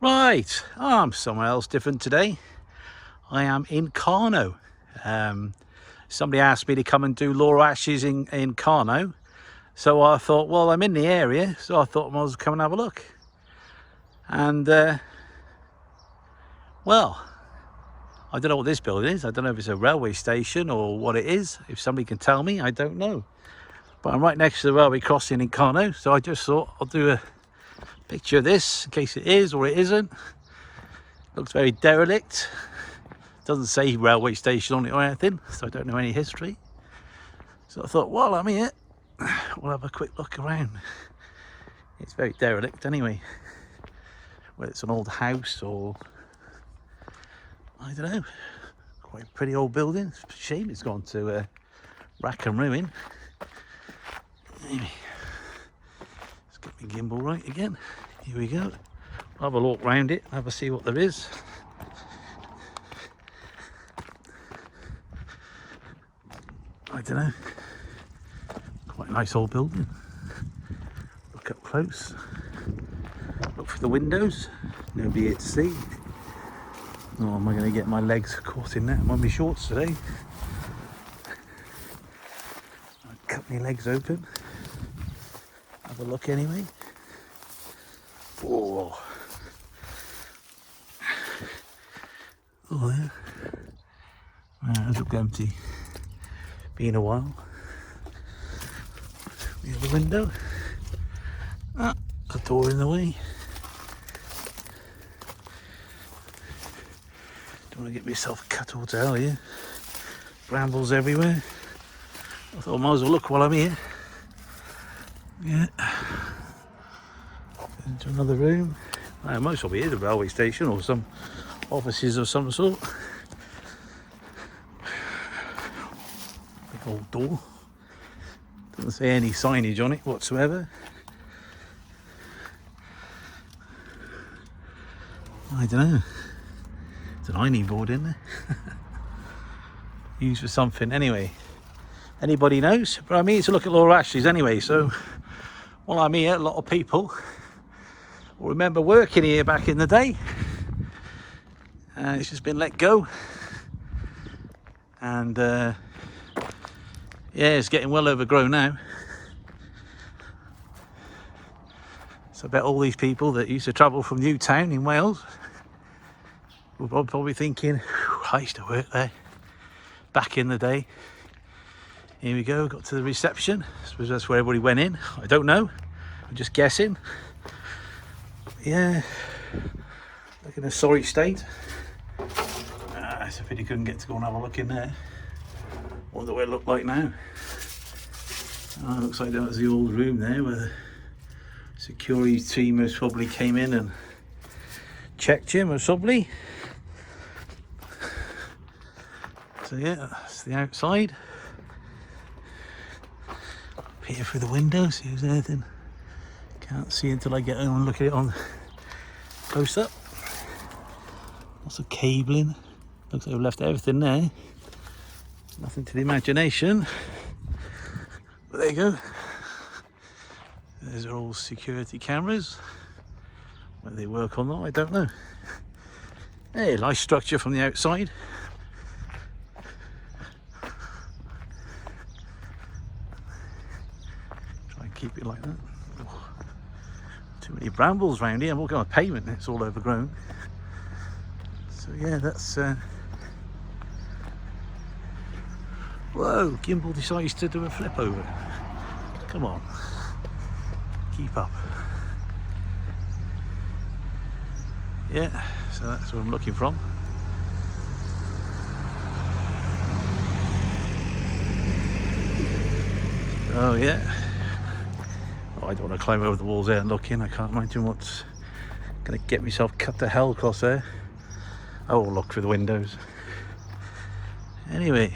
Right, I'm somewhere else different today. I am in Carno. Somebody asked me to come and do Laura Ashes in Carno. So I thought, well, I'm in the area, so I thought I might as well come and have a look. And, well, I don't know what this building is. I don't know if it's a railway station or what it is. If somebody can tell me, I don't know. But I'm right next to the railway crossing in Carno, so I just thought I'll do a picture of this in case it is or it isn't. Looks very derelict. Doesn't say railway station on it or anything, so I don't know any history. So I thought, while I'm here, we'll have a quick look around. It's very derelict anyway. Whether it's an old house or I don't know. Quite a pretty old building. It's a shame it's gone to rack and ruin. Anyway, let's get my gimbal right again. Here we go. I'll have a look round it, have a see what there is. I don't know. Quite a nice old building. Look up close. Look for the windows. Nobody here to see. Oh, am I going to get my legs caught in that? I'm on my shorts today. I'll cut my legs open. Have a look anyway. Oh. Oh, there. It look empty. Been a while. We have a window. Ah, a door in the way. Don't want to get myself cut all to hell here. Brambles everywhere. I thought I might as well look while I'm here. Yeah. Into another room. I might as well be here, the railway station or some offices of some sort. Big old door. Doesn't say any signage on it whatsoever. I don't know. It's an ironing board in there. Used for something anyway. Anybody knows? But I'm here to look at Laura Ashley's anyway, so while I'm here, a lot of people will remember working here back in the day. It's just been let go. And yeah, it's getting well overgrown now. So I bet all these people that used to travel from Newtown in Wales were probably thinking, I used to work there back in the day. Here we go, got to the reception. I suppose that's where everybody went in. I don't know, I'm just guessing. Yeah, look in a sorry state. It's a pity couldn't get to go and have a look in there. Wonder what it looked like now. Oh, looks like that was the old room there where the security team most probably came in and checked you most probably. So yeah, that's the outside. Up here through the window, see if there's anything. Can't see until I get home and look at it on close up. Lots of cabling. Looks like we've left everything there. Nothing to the imagination. But there you go. Those are all security cameras. Whether they work or not, I don't know. Hey, nice structure from the outside. Try and keep it like that. Oh, too many brambles around here. I'm walking on pavement, it's all overgrown. So yeah, that's whoa, gimbal decides to do a flip over. Come on, keep up. Yeah, so that's what I'm looking from. Oh yeah. Oh, I don't want to climb over the walls there and look in. I can't imagine what's going to get myself cut to hell across there. Oh, look through the windows. Anyway.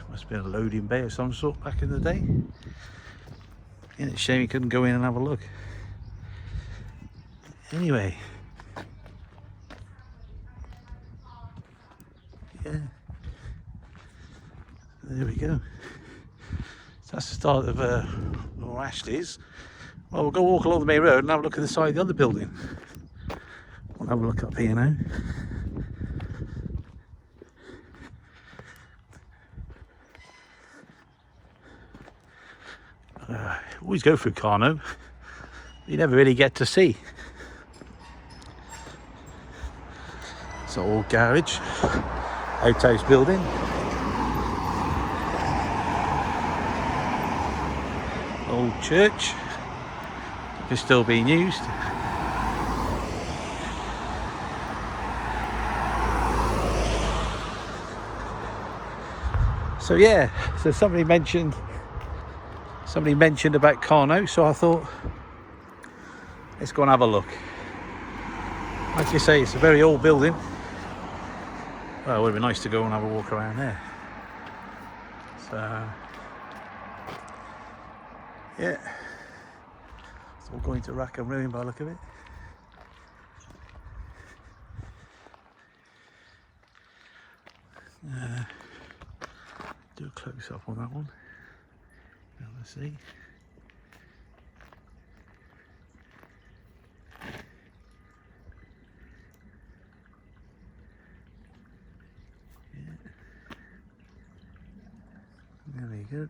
Must have been a loading bay of some sort back in the day. Yeah, it's a shame you couldn't go in and have a look. Anyway. Yeah. There we go. So that's the start of Laura Ashley's. Well, we'll go walk along the main road and have a look at the side of the other building. We'll have a look up here now. Always go through Carno. You never really get to see. It's an old garage, outhouse building. Old church, is still being used. So yeah, so somebody mentioned about Carno, so I thought let's go and have a look. Like you say, it's a very old building. Well, it would be nice to go and have a walk around there. So yeah, it's all going to rack and ruin by the look of it. Do a close up on that one. Now let's see. There we go.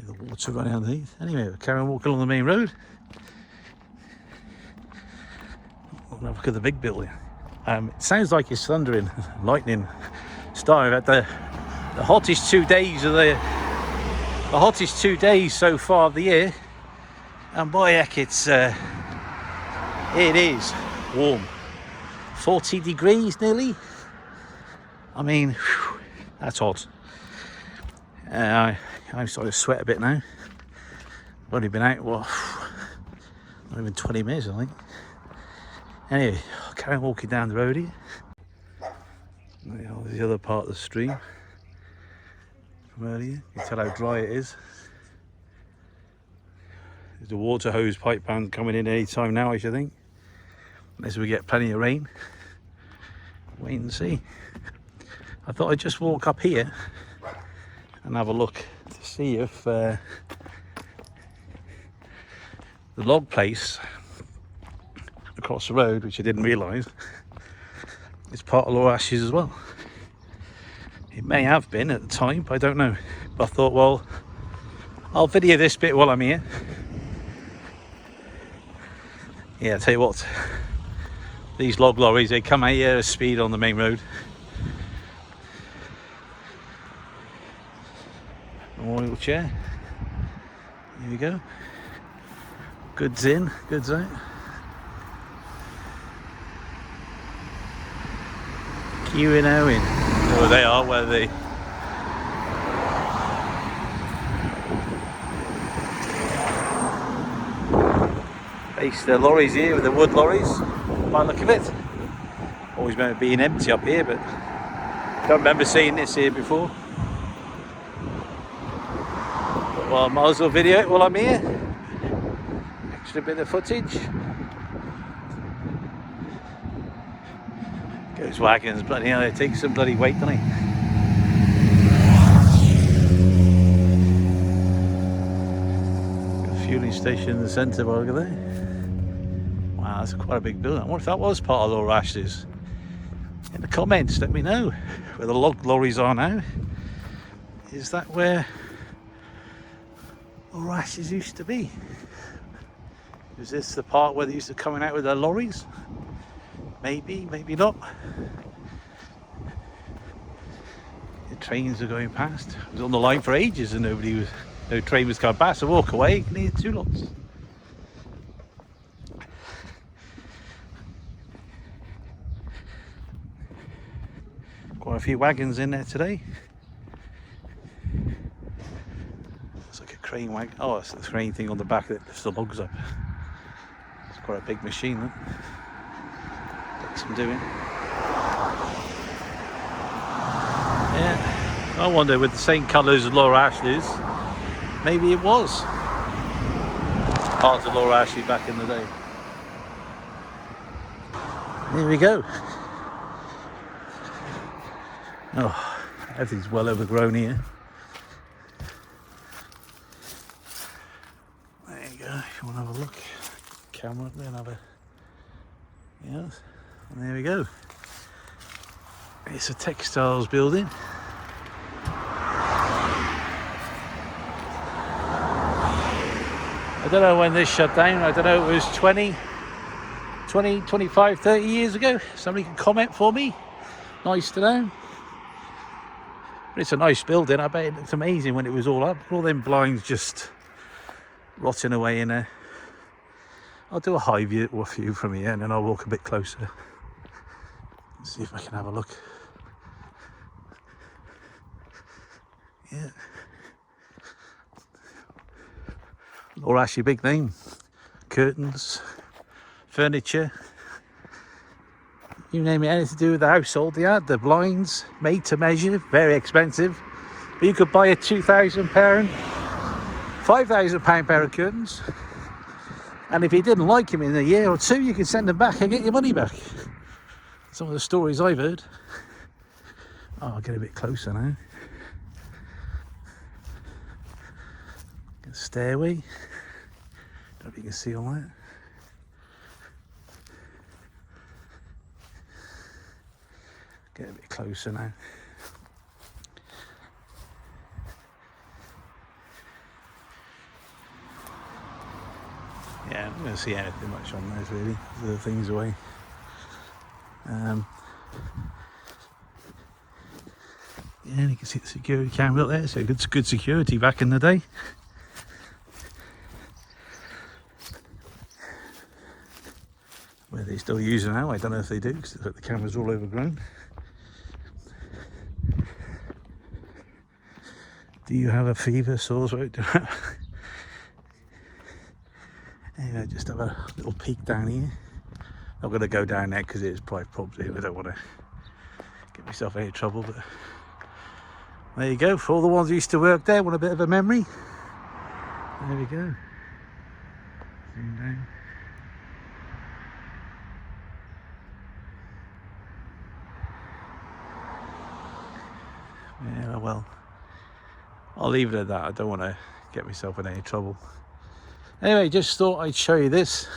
The water running underneath. Anyway, we'll carry on walking along the main road. We'll have a look at the big building. It sounds like it's thundering, lightning, starting at the hottest 2 days of the hottest 2 days so far of the year. And boy heck, it is warm. 40 degrees nearly. I mean, whew, that's hot. I'm starting to sweat a bit now. I've only been out, well, not even 20 minutes, I think. Anyway, I'll carry on walking down the road here. There's the other part of the stream from earlier. You can tell how dry it is. There's the water hose pipe band coming in any time now, I should think. Unless we get plenty of rain. Wait and see. I thought I'd just walk up here and have a look to see if the log place across the road, which I didn't realise, is part of Lower Ashes as well. It may have been at the time, but I don't know. But I thought, well, I'll video this bit while I'm here. Yeah, I'll tell you what, these log lorries, they come out here at speed on the main road. Oil chair. Here we go. Goods in, goods out. Queuing out in. Oh, they are where they. Base the lorries here with the wood lorries. By the look of it. Always remember being empty up here, but don't remember seeing this here before. Well, I might as well video it while I'm here. Extra bit of footage. Those wagons, bloody hell, they take some bloody weight, don't they? Got a fueling station in the centre over there. Wow, that's quite a big building. I wonder if that was part of Lower Ashes. In the comments, let me know where the log lorries are now. Is that where Lower Ashes used to be? Is this the part where they used to coming out with their lorries? Maybe, maybe not. The trains are going past. I was on the line for ages and no train was coming past. So walk away, near two lots. Quite a few wagons in there today. It's like a crane wagon. Oh, it's the crane thing on the back that lifts the logs up. It's quite a big machine, though. Some doing. Yeah, I wonder with the same colours as Lower Ashley's, maybe it was part of Lower Ashley back in the day. Here we go. Oh, everything's well overgrown here. There you go. If you have a look. Camera up there and have a... Yes, and there we go. It's a textiles building. I don't know when this shut down. I don't know, it was 20, 25, 30 years ago. Somebody can comment for me. Nice to know. But it's a nice building. I bet it looked amazing when it was all up. All them blinds just rotting away in there. I'll do a high view or a view from here and then I'll walk a bit closer. See if I can have a look. Yeah. Or actually big name. Curtains, furniture. You name it, anything to do with the household. They had the blinds made to measure, very expensive. But you could buy a £2,000, £5,000 pair of curtains. And if you didn't like them in a year or two, you could send them back and get your money back. Some of the stories I've heard. Oh, I'll get a bit closer now. Get a stairway. Don't know if you can see all that. Get a bit closer now. Yeah, I'm not going to see anything much on those really. The things away. Yeah, you can see the security camera up there. So good security back in the day. Where they still use it now, I don't know if they do because the camera's all overgrown. Do you have a fever, sore throat? Anyway, just have a little peek down here. Not going to go down there because it's private property. I don't want to get myself any trouble. But there you go. For all the ones who used to work there, want a bit of a memory. There we go. Zoom down. Yeah, well, I'll leave it at that. I don't want to get myself in any trouble. Anyway, just thought I'd show you this.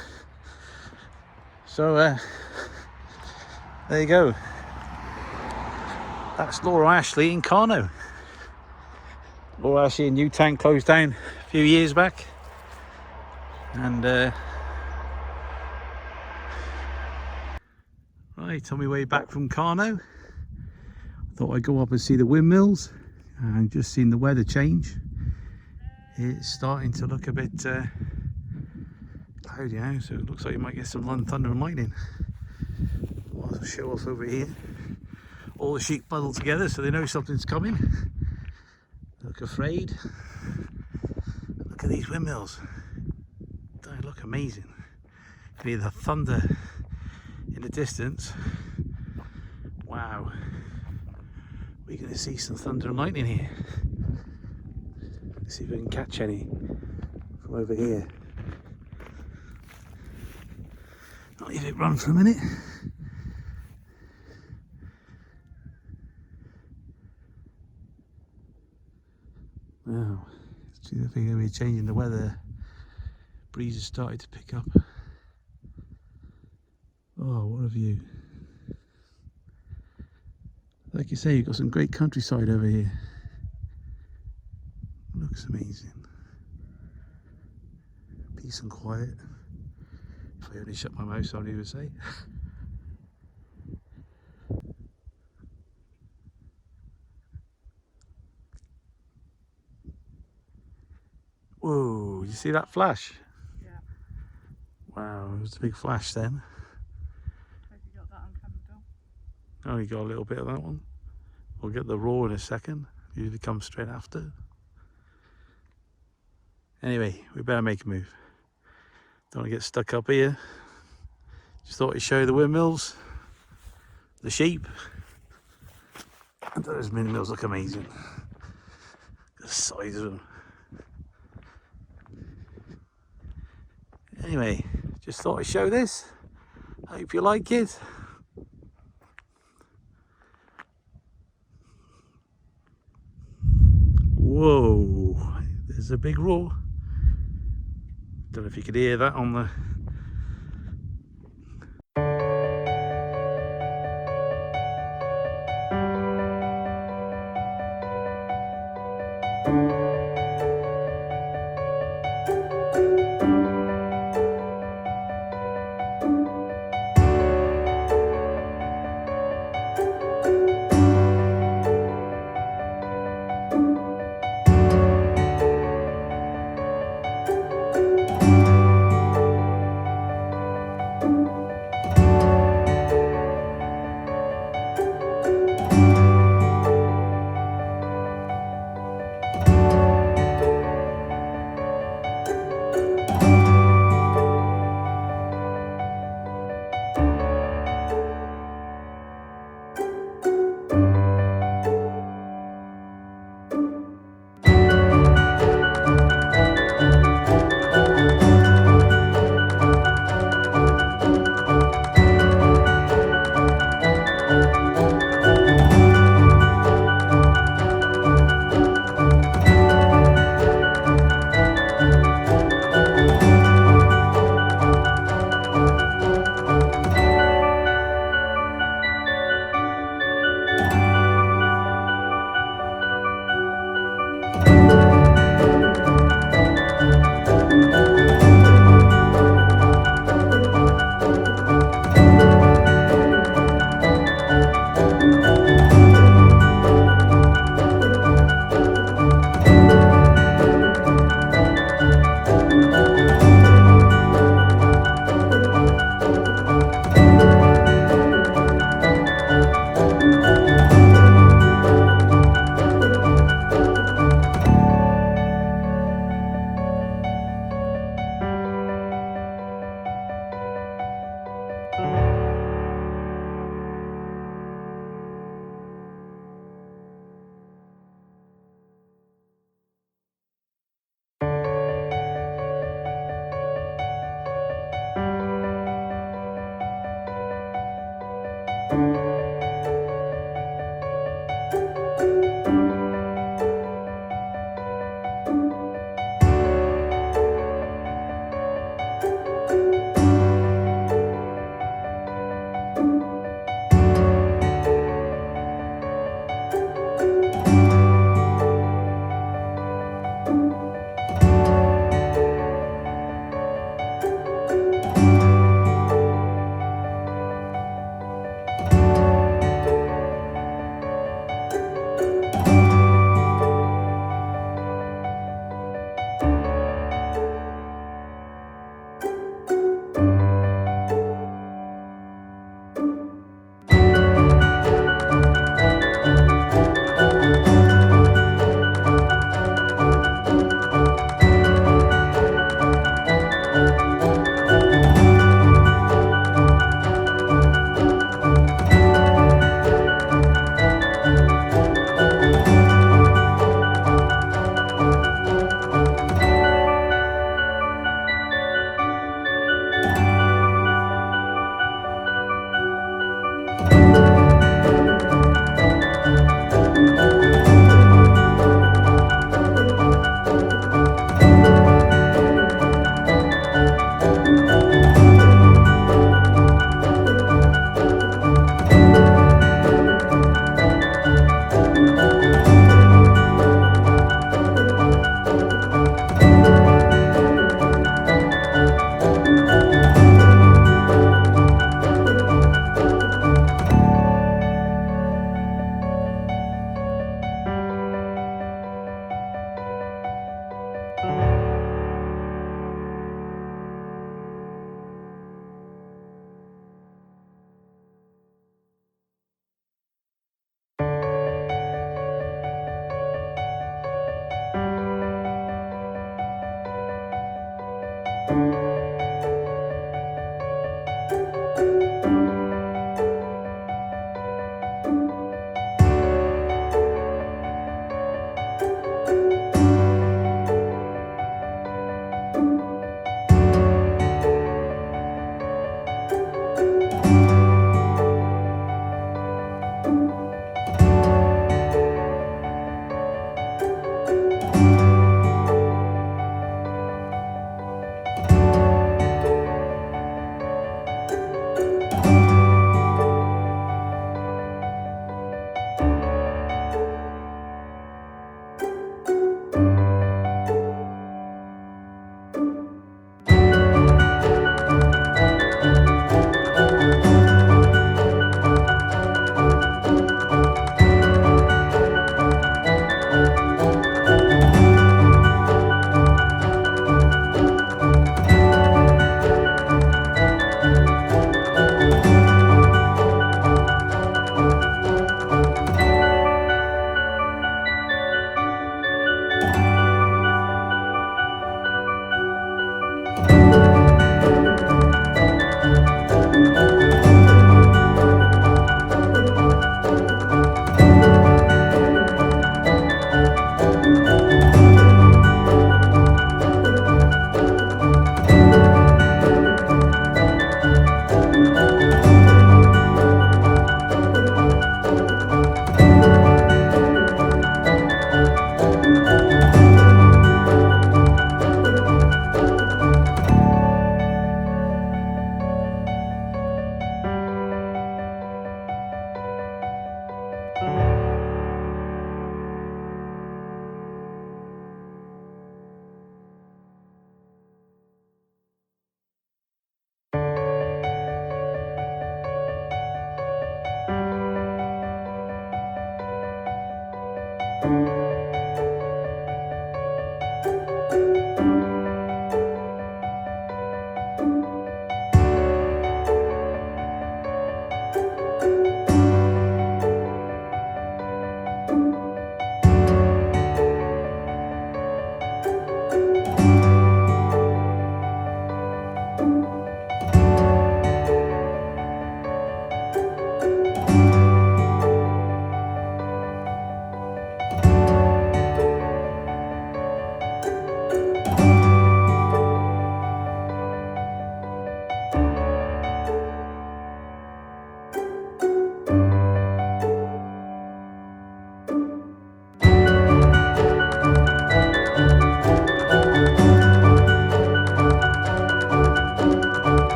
So, there you go. That's Laura Ashley in Carno. Laura Ashley in Newtown closed down a few years back. And, right, on my way back from Carno. Thought I'd go up and see the windmills. And just seen the weather change. It's starting to look a bit cloudy now, so it looks like you might get some thunder and lightning. I'll show off over here. All the sheep bundled together so they know something's coming. They look afraid. Look at these windmills. They look amazing. You can hear the thunder in the distance. Wow. We're going to see some thunder and lightning here. Let's see if we can catch any from over here. I'll leave it run for a minute. Wow, see if we're going to be changing the weather. Breeze has started to pick up. Oh, what a view. Like you say, you've got some great countryside over here. Looks amazing. Peace and quiet. If I only shut my mouth, somebody would say. Whoa, you see that flash? Yeah. Wow, it was a big flash then. Have you got that on camera? Oh, you got a little bit of that one. We'll get the roar in a second. Usually comes straight after. Anyway, we better make a move. Don't want to get stuck up here. Just thought I'd show you the windmills, the sheep. And those windmills look amazing. The size of them. Anyway, just thought I'd show this. Hope you like it. Whoa, there's a big roar. Don't know if you could hear that on the...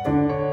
Bye.